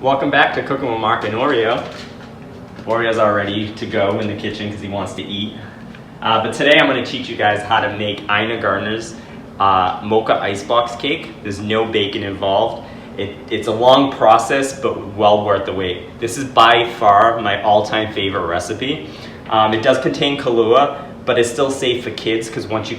Welcome back to Cooking with Mark and Oreo. Oreo's all ready to go in the kitchen because he wants to eat. But today I'm going to teach you guys how to make Ina Gardner's mocha icebox cake. There's no bacon involved. It's a long process, but well worth the wait. This is by far my all-time favorite recipe. It does contain Kahlúa, but it's still safe for kids because once the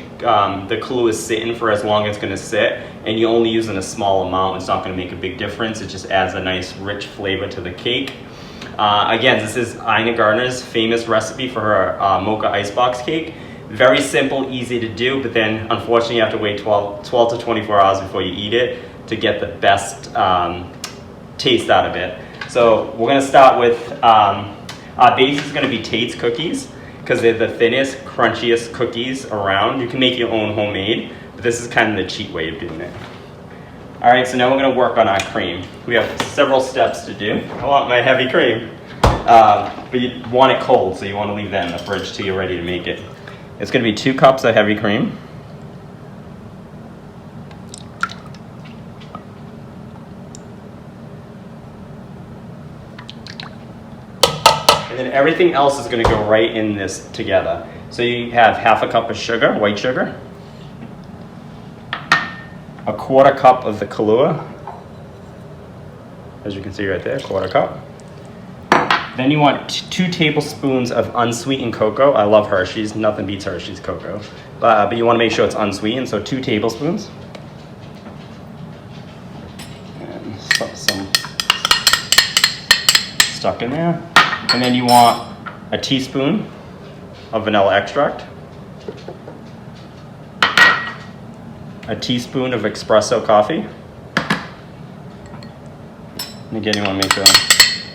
Kahlúa is sitting for as long as it's going to sit, and you only use in a small amount, it's not going to make a big difference. It just adds a nice rich flavor to the cake. Again, this is Ina Gardner's famous recipe for her mocha icebox cake. Very simple, easy to do, but then unfortunately you have to wait 12 to 24 hours before you eat it to get the best taste out of it. So we're going to start with, our base is going to be Tate's cookies because they're the thinnest, crunchiest cookies around. You can make your own homemade, but this is kind of the cheap way of doing it. All right, so now we're going to work on our cream. We have several steps to do. I want my heavy cream, but you want it cold, so you want to leave that in the fridge till you're ready to make it. It's going to be 2 cups of heavy cream. And then everything else is going to go right in this together. So you have half a cup of sugar, white sugar, a 1/4 cup of the Kahlúa, as you can see right there, 1/4 cup. Then you want 2 tablespoons of unsweetened cocoa. I love Hershey's, nothing beats Hershey's cocoa. But you want to make sure it's unsweetened, so 2 tablespoons. And some stuck in there. And then you want a teaspoon of vanilla extract, a teaspoon of espresso coffee. And again, you want to make sure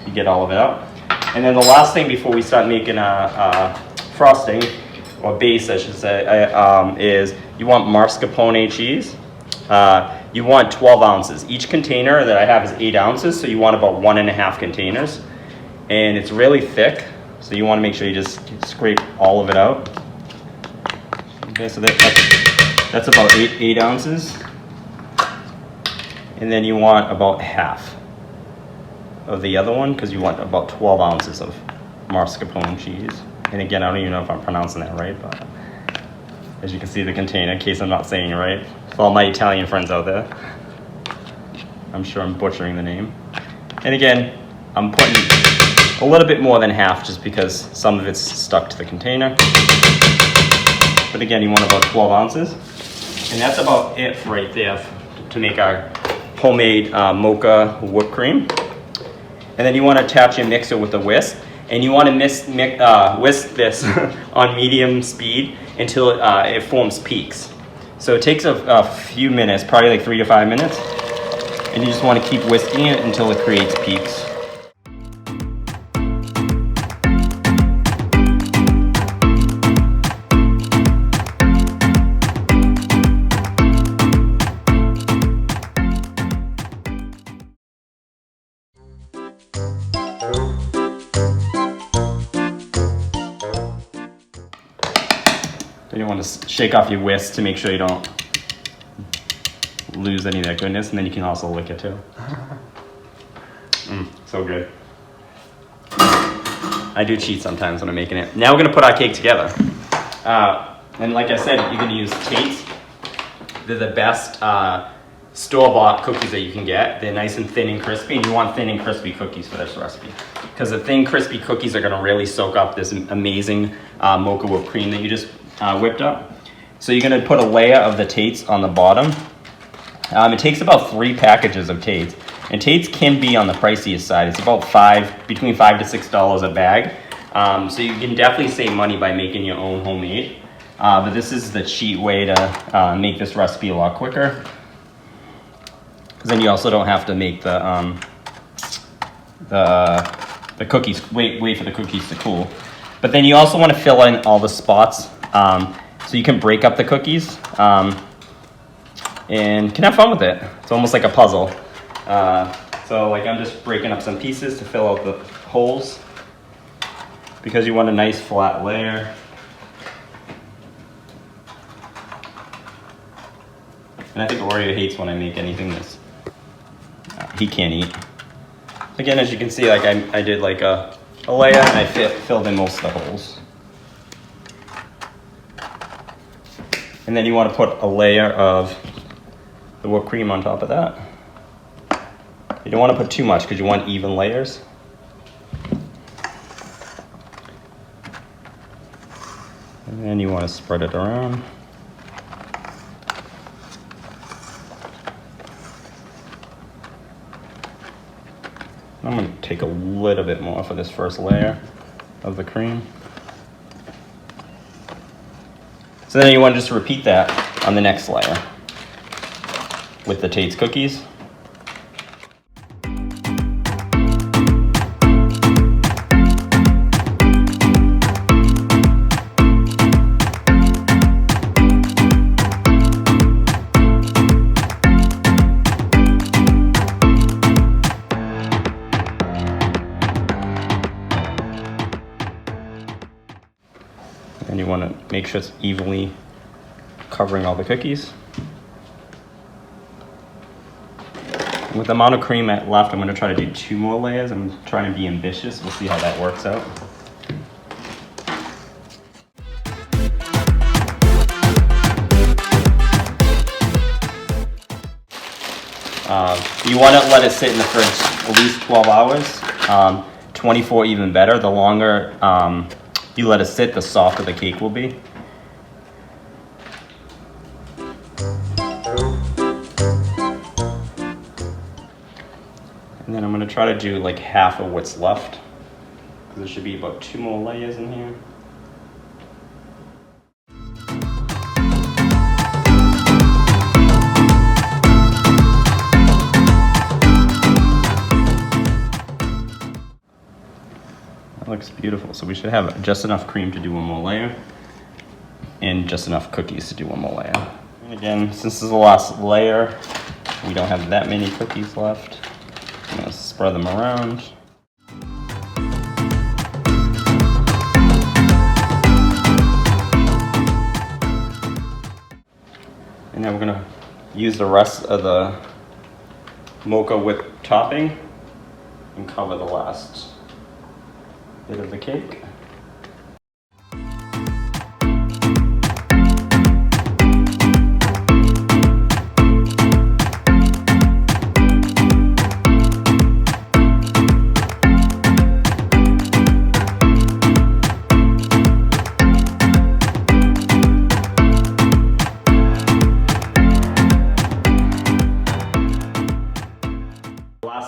you get all of it out. And then the last thing before we start making frosting, or base I should say, is you want mascarpone cheese. You want 12 ounces. Each container that I have is 8 ounces, so you want about 1.5 containers. And it's really thick, so you want to make sure you just scrape all of it out. Okay, so that's about 8 ounces. And then you want about half of the other one, because you want about 12 ounces of mascarpone cheese. And again, I don't even know if I'm pronouncing that right, but as you can see the container, in case I'm not saying it right. For all my Italian friends out there, I'm sure I'm butchering the name. And again, I'm putting a little bit more than half just because some of it's stuck to the container. But again, you want about 12 ounces. And that's about it right there to make our homemade mocha whipped cream. And then you want to attach your mixer with a whisk. And you want to whisk this on medium speed until it forms peaks. So it takes a few minutes, probably like 3 to 5 minutes. And you just want to keep whisking it until it creates peaks. Then you want to shake off your whisk to make sure you don't lose any of that goodness, and then you can also lick it too. So good. I do cheat sometimes when I'm making it. Now we're gonna put our cake together. And like I said, you're gonna use Tate's. They're the best store-bought cookies that you can get. They're nice and thin and crispy, and you want thin and crispy cookies for this recipe. Because the thin, crispy cookies are gonna really soak up this amazing mocha whipped cream that you just whipped up. So you're gonna put a layer of the Tate's on the bottom. It takes about 3 packages of Tate's. And Tate's can be on the priciest side. It's about between $5 to $6 a bag. So you can definitely save money by making your own homemade. But this is the cheat way to make this recipe a lot quicker. Because then you also don't have to make the cookies, wait for the cookies to cool. But then you also want to fill in all the spots. So you can break up the cookies and can have fun with it. It's almost like a puzzle. So like I'm just breaking up some pieces to fill out the holes because you want a nice flat layer. And I think Oreo hates when I make anything that's he can't eat. Again, as you can see, like I did like a layer and I filled in most of the holes. And then you want to put a layer of the whipped cream on top of that. You don't want to put too much because you want even layers. And then you want to spread it around. I'm going to take a little bit more for this first layer of the cream. So then you want to just repeat that on the next layer with the Tate's cookies. And you want to make sure it's evenly covering all the cookies. With the amount of cream left, I'm going to try to do 2 more layers. I'm trying to be ambitious. We'll see how that works out. You want to let it sit in the fridge at least 12 hours. 24 even better. The longer you let it sit, the softer the cake will be. And then I'm going to try to do like half of what's left. There should be about 2 more layers in here. That looks beautiful. So we should have just enough cream to do 1 more layer and just enough cookies to do 1 more layer. And again, since this is the last layer, we don't have that many cookies left. I'm going to spread them around. And then we're going to use the rest of the mocha whip topping and cover the last bit of the cake.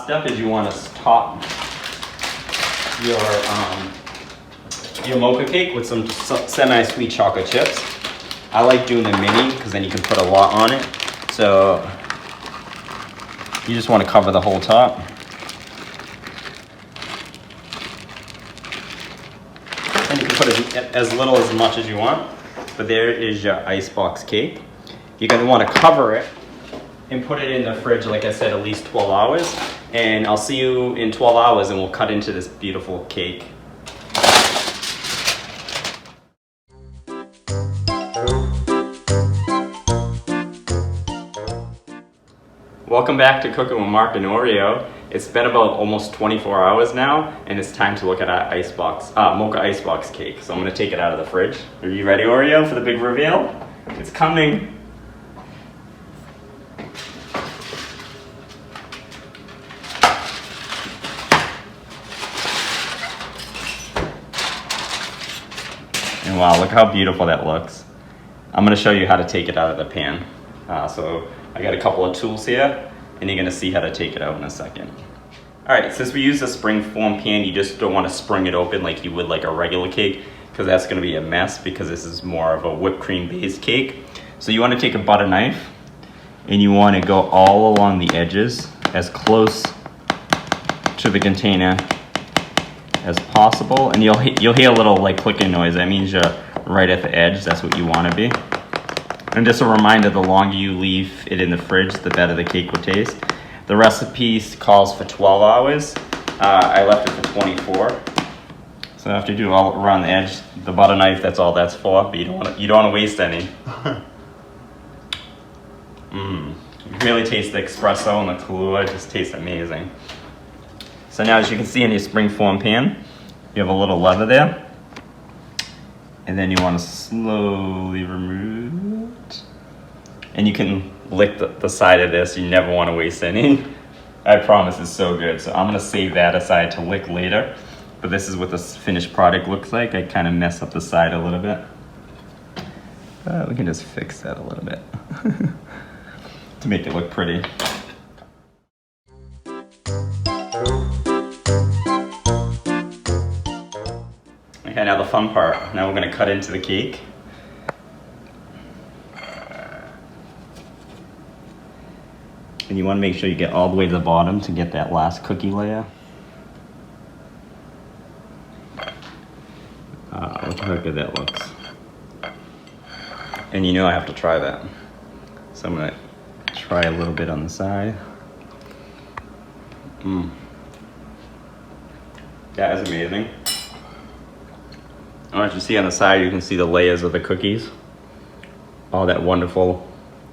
Step is you want to top your mocha cake with some semi-sweet chocolate chips. I like doing the mini because then you can put a lot on it. So you just want to cover the whole top. And you can put as little as much as you want. But there is your icebox cake. You're going to want to cover it and put it in the fridge, like I said, at least 12 hours. And I'll see you in 12 hours and we'll cut into this beautiful cake. Welcome back to Cooking with Mark and Oreo. It's been about almost 24 hours now, and it's time to look at our mocha icebox cake. So I'm gonna take it out of the fridge. Are you ready, Oreo, for the big reveal? It's coming. And wow, look how beautiful that looks. I'm gonna show you how to take it out of the pan. So I got a couple of tools here, and you're gonna see how to take it out in a second. All right, since we use a springform pan, you just don't wanna spring it open like you would like a regular cake, because that's gonna be a mess because this is more of a whipped cream based cake. So you wanna take a butter knife, and you wanna go all along the edges, as close to the container as possible, and you'll hear a little like clicking noise. That means you're right at the edge. That's what you want to be. And just a reminder, the longer you leave it in the fridge, the better the cake will taste. The recipe calls for 12 hours. I left it for 24. So after you do all around the edge, the butter knife, that's all that's for, but you don't want to waste any. You really taste the espresso and the Kahlúa. It just tastes amazing. So now as you can see in your springform pan, you have a little lever there. And then you want to slowly remove it. And you can lick the side of this. You never want to waste any. I promise it's so good. So I'm going to save that aside to lick later. But this is what the finished product looks like. I kind of mess up the side a little bit. We can just fix that a little bit to make it look pretty. Okay, now the fun part. Now we're going to cut into the cake. And you want to make sure you get all the way to the bottom to get that last cookie layer. Look how good that looks. And you know I have to try that. So I'm going to try a little bit on the side. That is amazing. As you see on the side, you can see the layers of the cookies. All that wonderful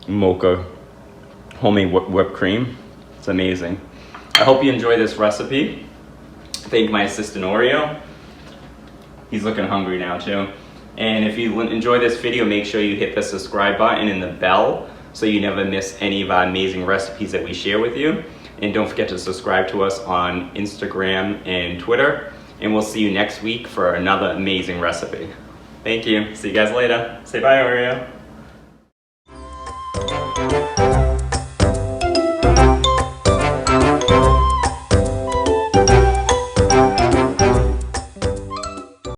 mocha homemade whipped cream. It's amazing. I hope you enjoy this recipe. Thank my assistant Oreo. He's looking hungry now too. And if you enjoy this video, make sure you hit the subscribe button and the bell so you never miss any of our amazing recipes that we share with you. And don't forget to subscribe to us on Instagram and Twitter. And we'll see you next week for another amazing recipe. Thank you. See you guys later. Say bye, Oreo.